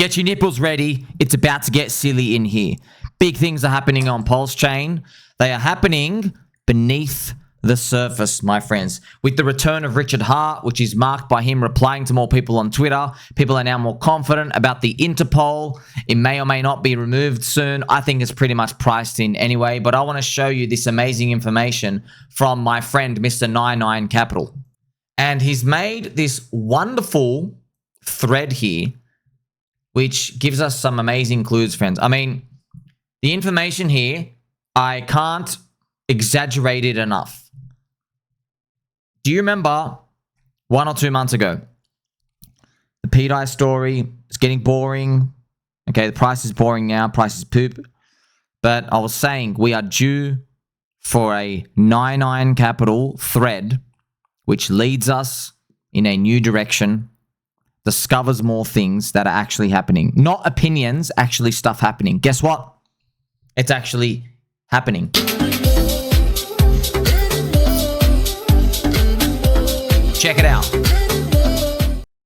Get your nipples ready. It's about to get silly in here. Big things are happening on PulseChain. They are happening beneath the surface, my friends. With the return of Richard Hart, which is marked by him replying to more people on Twitter, people are now more confident about the Interpol. It may or may not be removed soon. I think it's pretty much priced in anyway, but I want to show you this amazing information from my friend, Mr. NineIronCapital. And he's made this wonderful thread here, which gives us some amazing clues, friends. I mean, the information here, I can't exaggerate it enough. Do you remember 1 or 2 months ago, the pDAI story is getting boring. Okay, the price is boring now. Price is poop. But I was saying we are due for a NineIronCapital thread, which leads us in a new direction, discovers more things that are actually happening. Not opinions, actually stuff happening. Guess what? It's actually happening. Check it out.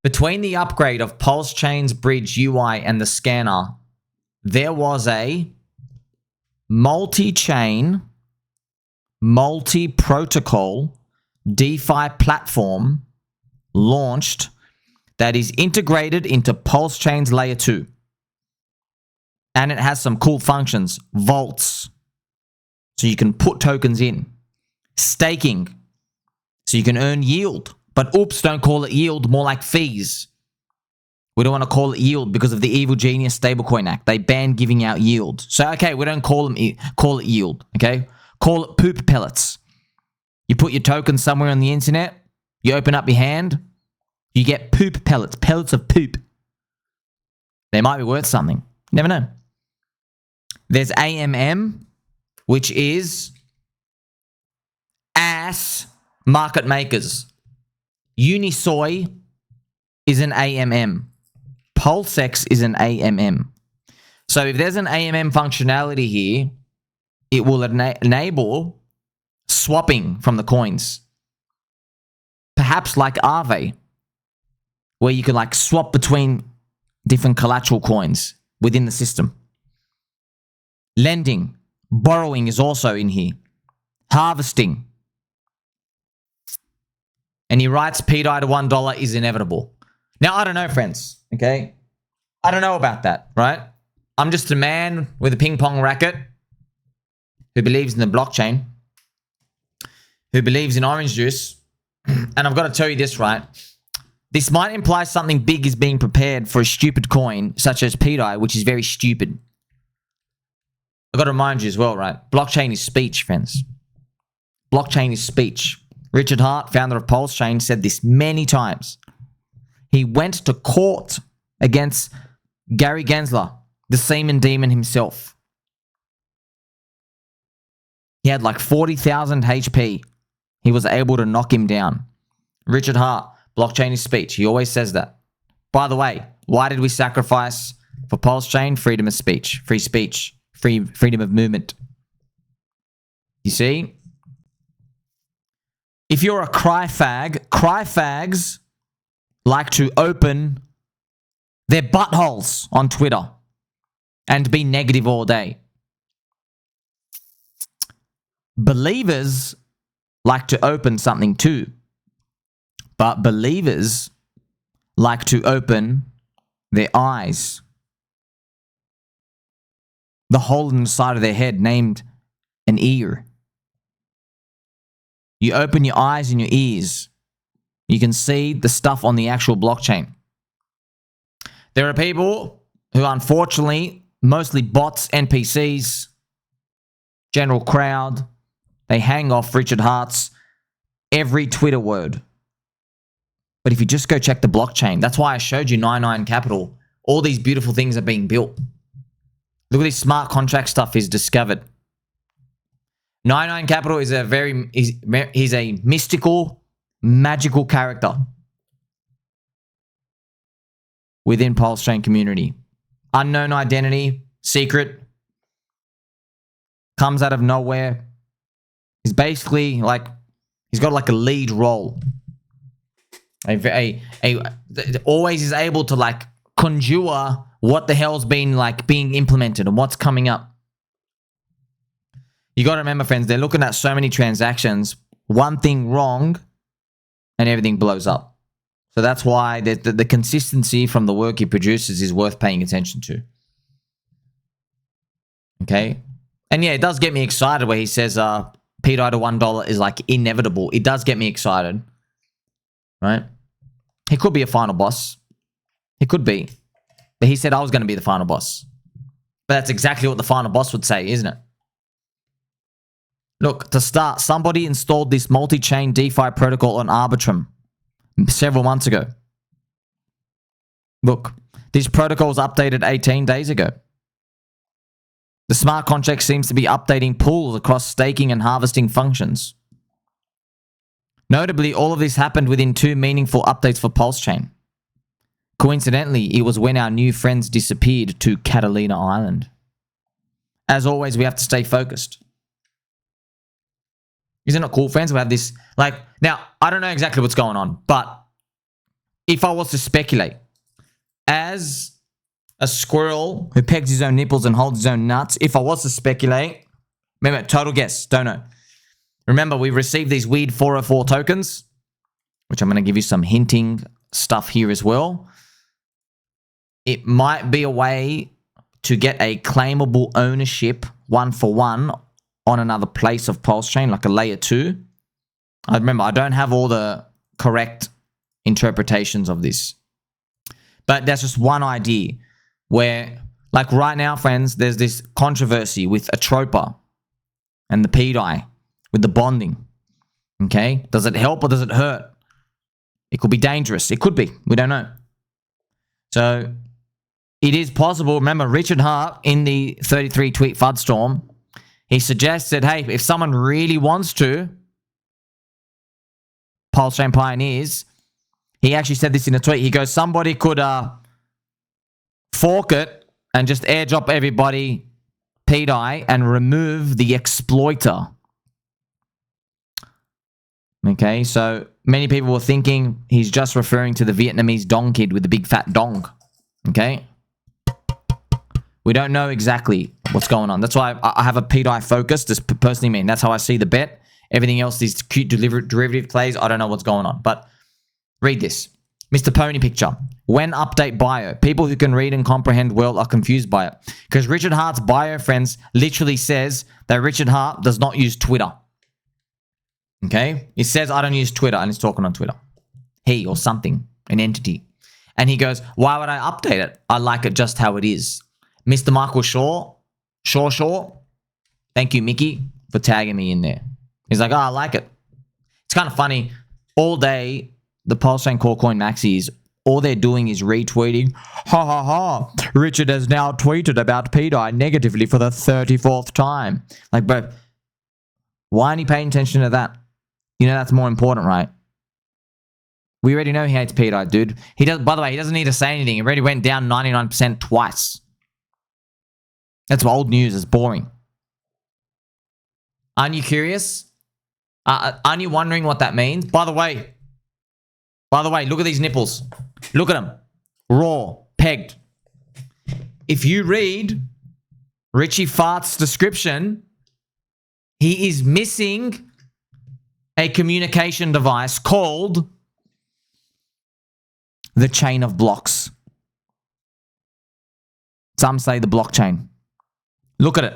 Between the upgrade of PulseChain's bridge UI and the scanner, there was a multi-chain, multi-protocol DeFi platform launched that is integrated into PulseChain's Layer 2. And it has some cool functions. Vaults, so you can put tokens in. Staking, so you can earn yield. But oops, don't call it yield, more like fees. We don't want to call it yield because of the Evil Genius Stablecoin Act. They banned giving out yield. So, okay, we don't call it yield, okay? Call it poop pellets. You put your token somewhere on the internet, you open up your hand, you get poop pellets, pellets of poop. They might be worth something. Never know. There's AMM, which is ass market makers. Unisoy is an AMM. PulseX is an AMM. So if there's an AMM functionality here, it will enable swapping from the coins. Perhaps like Aave, where you can like swap between different collateral coins within the system. Lending, borrowing is also in here. Harvesting. And he writes pDAI to $1 is inevitable. Now, I don't know, friends, okay? I don't know about that, right? I'm just a man with a ping pong racket who believes in the blockchain, who believes in orange juice. And I've got to tell you this, right? This might imply something big is being prepared for a stupid coin such as pDAI, which is very stupid. I've got to remind you as well, right? Blockchain is speech, friends. Blockchain is speech. Richard Hart, founder of PulseChain, said this many times. He went to court against Gary Gensler, the semen demon himself. He had like 40,000 HP. He was able to knock him down. Richard Hart, blockchain is speech. He always says that. By the way, why did we sacrifice for PulseChain? Freedom of speech, free speech, freedom of movement. You see? If you're a CryFag, CryFags like to open their buttholes on Twitter and be negative all day. Believers like to open something too, but believers like to open their eyes. The hole in the side of their head named an ear. You open your eyes and your ears. You can see the stuff on the actual blockchain. There are people who, unfortunately, mostly bots, NPCs, general crowd, they hang off Richard Hart's every Twitter word. But if you just go check the blockchain, that's why I showed you NineIronCapital. All these beautiful things are being built. Look at this smart contract stuff is discovered. NineIronCapital is he's a mystical, magical character within PulseChain community. Unknown identity, secret, comes out of nowhere. He's basically like, he's got like a lead role. Always is able to like conjure what the hell's been like being implemented and what's coming up. You got to remember, friends, they're looking at so many transactions, one thing wrong, and everything blows up. So that's why the consistency from the work he produces is worth paying attention to. Okay? And yeah, it does get me excited where he says pDAI to $1 is like inevitable. It does get me excited. Right? He could be a final boss. He could be. But he said I was going to be the final boss. But that's exactly what the final boss would say, isn't it? Look, to start, somebody installed this multi-chain DeFi protocol on Arbitrum several months ago. Look, this protocol was updated 18 days ago. The smart contract seems to be updating pools across staking and harvesting functions. Notably, all of this happened within 2 meaningful updates for PulseChain. Coincidentally, it was when our new friends disappeared to Catalina Island. As always, we have to stay focused. Isn't it cool, friends? We have this, like, now, I don't know exactly what's going on, but if I was to speculate, as a squirrel who pegs his own nipples and holds his own nuts, if I was to speculate, remember, total guess, don't know. Remember, we received these weird 404 tokens, which I'm going to give you some hinting stuff here as well. It might be a way to get a claimable ownership 1-for-1 on another place of PulseChain, like a layer 2. I remember, I don't have all the correct interpretations of this. But that's just one idea where, like right now, friends, there's this controversy with Atropa and the pDAI with the bonding. Okay? Does it help or does it hurt? It could be dangerous. It could be. We don't know. So, it is possible. Remember, Richard Hart in the 33 tweet FUD storm, he suggested, hey, if someone really wants to, PulseChain Pioneers, he actually said this in a tweet. He goes, somebody could fork it and just airdrop everybody pDAI and remove the exploiter. Okay, so many people were thinking he's just referring to the Vietnamese dong kid with the big fat dong. Okay? We don't know exactly what's going on. That's why I have a pDAI focus, just personally mean. That's how I see the bet. Everything else, these cute derivative plays, I don't know what's going on. But read this. Mr. Pony Picture. When update bio. People who can read and comprehend well are confused by it. Because Richard Hart's bio, friends, literally says that Richard Hart does not use Twitter. Okay? It says, I don't use Twitter, and it's talking on Twitter. He or something, an entity. And he goes, why would I update it? I like it just how it is. Mr. Michael Shaw, thank you, Mickey, for tagging me in there. He's like, oh, I like it. It's kind of funny. All day, the PulseChain Core Coin Maxis, all they're doing is retweeting, ha ha ha, Richard has now tweeted about pDAI negatively for the 34th time. Like, bro, why aren't you paying attention to that? You know that's more important, right? We already know he hates pDAI, dude. He does. By the way, he doesn't need to say anything. He already went down 99% twice. That's old news. It's boring. Aren't you curious? Aren't you wondering what that means? By the way, look at these nipples. Look at them. Raw, pegged. If you read Richie Fart's description, he is missing a communication device called the chain of blocks. Some say the blockchain. Look at it.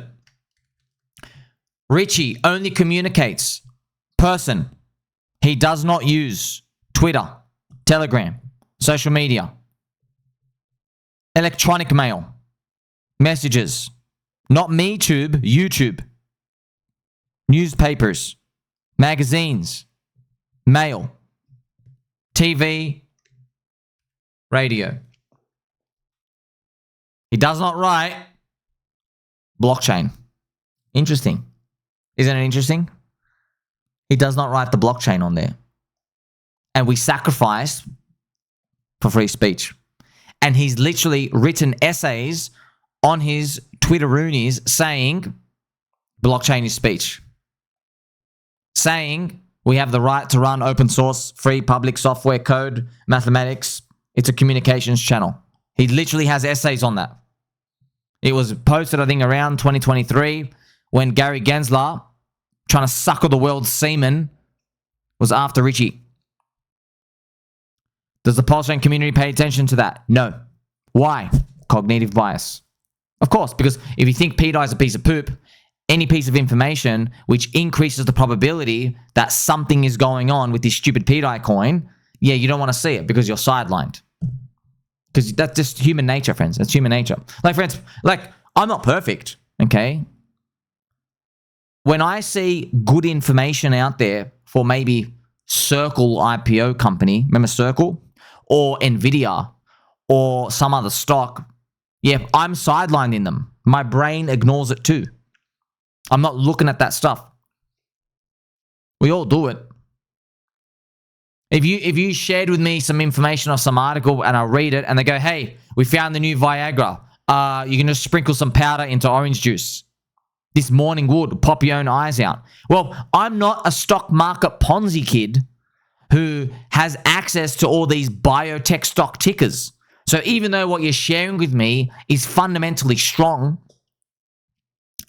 Richie only communicates person. He does not use Twitter, Telegram, social media, electronic mail, messages, not MeTube, YouTube, newspapers, magazines, mail, TV, radio. He does not write blockchain. Interesting. Isn't it interesting? He does not write the blockchain on there. And we sacrifice for free speech. And he's literally written essays on his Twitteroonies saying blockchain is speech. Saying we have the right to run open source, free public software code, mathematics. It's a communications channel. He literally has essays on that. It was posted, I think, around 2023 when Gary Gensler, trying to suckle the world's semen, was after Richie. Does the PulseChain community pay attention to that? No. Why? Cognitive bias. Of course, because if you think pDAI is a piece of poop, any piece of information which increases the probability that something is going on with this stupid pDAI coin, yeah, you don't want to see it because you're sidelined. Because that's just human nature, friends. That's human nature. Like, friends, like, I'm not perfect, okay? When I see good information out there for maybe Circle IPO company, remember Circle? Or Nvidia, or some other stock, yeah, I'm sidelined in them. My brain ignores it too. I'm not looking at that stuff. We all do it. If you shared with me some information or some article and I read it and they go, hey, we found the new Viagra. You can just sprinkle some powder into orange juice. This morning would pop your own eyes out. Well, I'm not a stock market Ponzi kid who has access to all these biotech stock tickers. So even though what you're sharing with me is fundamentally strong,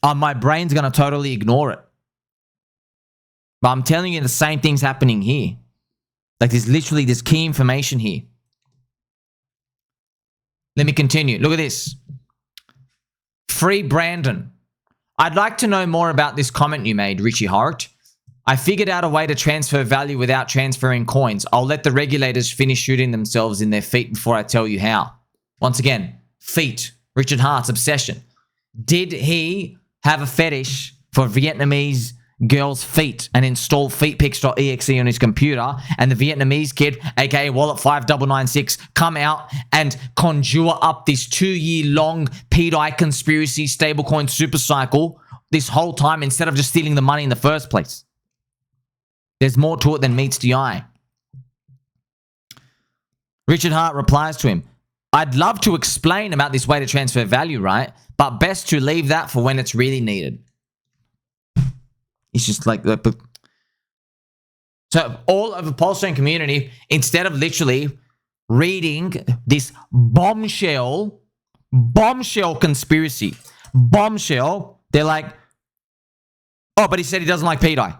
my brain's going to totally ignore it. But I'm telling you, the same thing's happening here. Like, there's literally this key information here. Let me continue. Look at this. Free Brandon. I'd like to know more about this comment you made, Richie Hart. I figured out a way to transfer value without transferring coins. I'll let the regulators finish shooting themselves in their feet before I tell you how. Once again, feet. Richard Hart's obsession. Did he have a fetish for Vietnamese girls' feet and install feetpics.exe on his computer, and the Vietnamese kid, aka Wallet5996, come out and conjure up this 2-year-long pDAI conspiracy stablecoin super cycle this whole time instead of just stealing the money in the first place? There's more to it than meets the eye. Richard Hart replies to him, I'd love to explain about this way to transfer value, right? But best to leave that for when it's really needed. It's just like, so all of the PulseChain community, instead of literally reading this bombshell conspiracy, they're like, oh, but he said he doesn't like pDAI.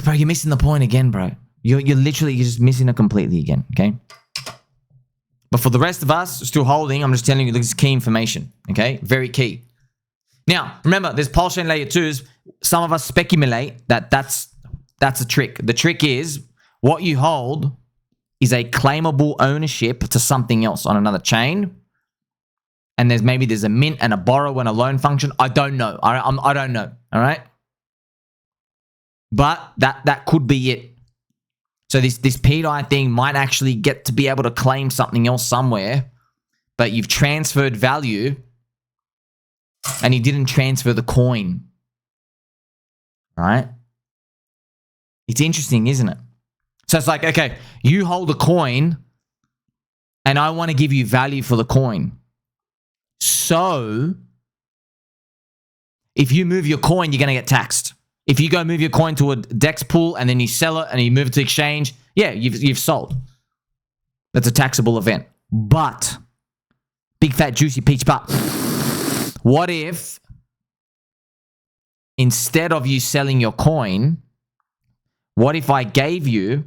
Bro, you're missing the point again, bro. You're just missing it completely again, okay? But for the rest of us still holding, I'm just telling you this is key information, okay? Very key. Now, remember, there's PulseChain Layer 2s. Some of us speculate that that's a trick. The trick is what you hold is a claimable ownership to something else on another chain. And there's a mint and a borrow and a loan function. I don't know. I don't know. All right. But that could be it. So this pDAI thing might actually get to be able to claim something else somewhere, but you've transferred value and you didn't transfer the coin. Right? It's interesting, isn't it? So it's like, okay, you hold a coin and I want to give you value for the coin. So if you move your coin, you're going to get taxed. If you go move your coin to a DEX pool and then you sell it and you move it to exchange, yeah, you've sold. That's a taxable event. But, big fat juicy peach but, what if instead of you selling your coin, what if I gave you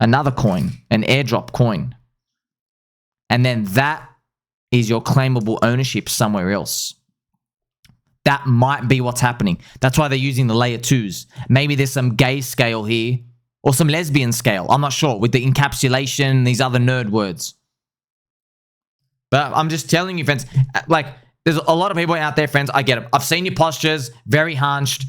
another coin, an airdrop coin, and then that is your claimable ownership somewhere else? That might be what's happening. That's why they're using the layer 2s. Maybe there's some gay scale here or some lesbian scale. I'm not sure with the encapsulation, these other nerd words. But I'm just telling you, friends, like, there's a lot of people out there, friends. I get it. I've seen your postures, very hunched.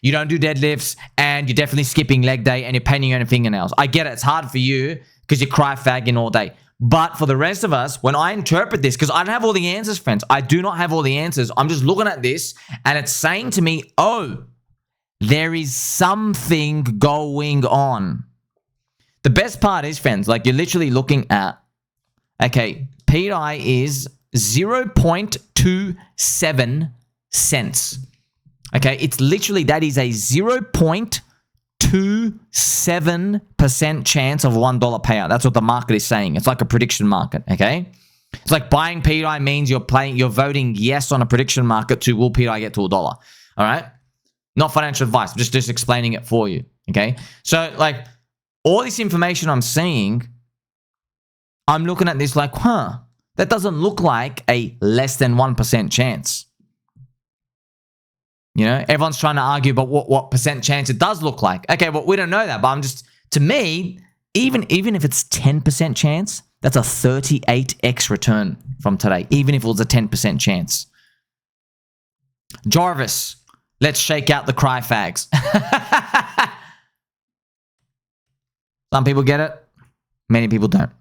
You don't do deadlifts, and you're definitely skipping leg day, and you're painting your own fingernails. I get it. It's hard for you because you're CryFagging all day. But for the rest of us, when I interpret this, because I don't have all the answers, friends. I do not have all the answers. I'm just looking at this, and it's saying to me, oh, there is something going on. The best part is, friends, like you're literally looking at, okay, pDAI is 0.27 cents. Okay, it's literally, that is a 0.27 7% chance of $1 payout. That's what the market is saying. It's like a prediction market, okay? It's like buying pDAI means you're voting yes on a prediction market to will pDAI get to $1. All right? Not financial advice. I'm just explaining it for you, okay? So, like, all this information I'm seeing, I'm looking at this like, that doesn't look like a less than 1% chance. You know, everyone's trying to argue about what percent chance it does look like. Okay, well, we don't know that, but to me, even if it's 10% chance, that's a 38x return from today, even if it was a 10% chance. Jarvis, let's shake out the CryFags. Some people get it, many people don't.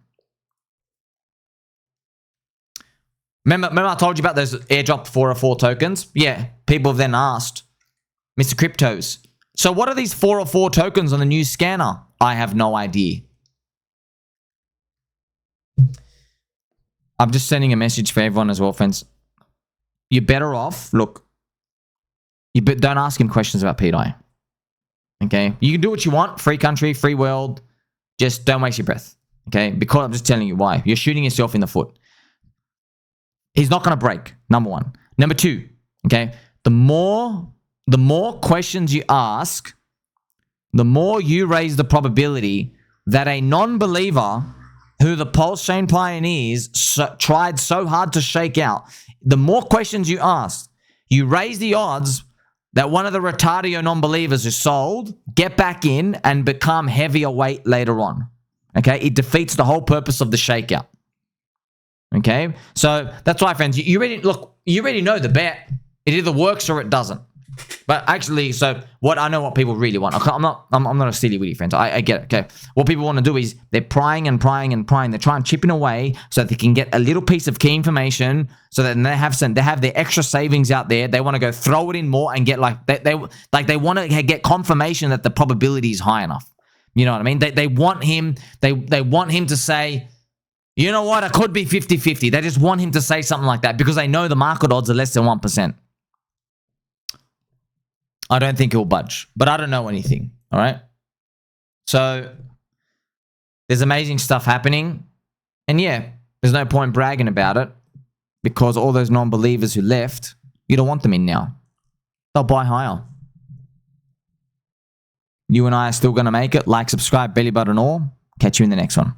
Remember I told you about those airdrop 404 tokens? Yeah, people have then asked, Mr. Cryptos, so what are these 404 tokens on the new scanner? I have no idea. I'm just sending a message for everyone as well, friends. You're better off, look, don't ask him questions about pDAI. Okay? You can do what you want, free country, free world, just don't waste your breath. Okay? Because I'm just telling you why. You're shooting yourself in the foot. He's not going to break, number one. Number two, okay, the more questions you ask, the more you raise the probability that a non-believer who the PulseChain pioneers tried so hard to shake out, the more questions you ask, you raise the odds that one of the retardio non-believers who sold get back in and become heavier weight later on. Okay, it defeats the whole purpose of the shakeout. Okay, so that's why, friends, you already know the bet. It either works or it doesn't. But actually, so I know what people really want. I'm not a silly witty, friends. I get it. Okay, what people want to do is they're prying and prying and prying. They're trying chipping away so that they can get a little piece of key information. So that they have their extra savings out there. They want to go throw it in more and get they want to get confirmation that the probability is high enough. You know what I mean? They want him. They want him to say, you know what? It could be 50-50. They just want him to say something like that because they know the market odds are less than 1%. I don't think he'll budge, but I don't know anything. All right. So there's amazing stuff happening. And yeah, there's no point bragging about it because all those non-believers who left, you don't want them in now. They'll buy higher. You and I are still going to make it. Like, subscribe, belly button all. Catch you in the next one.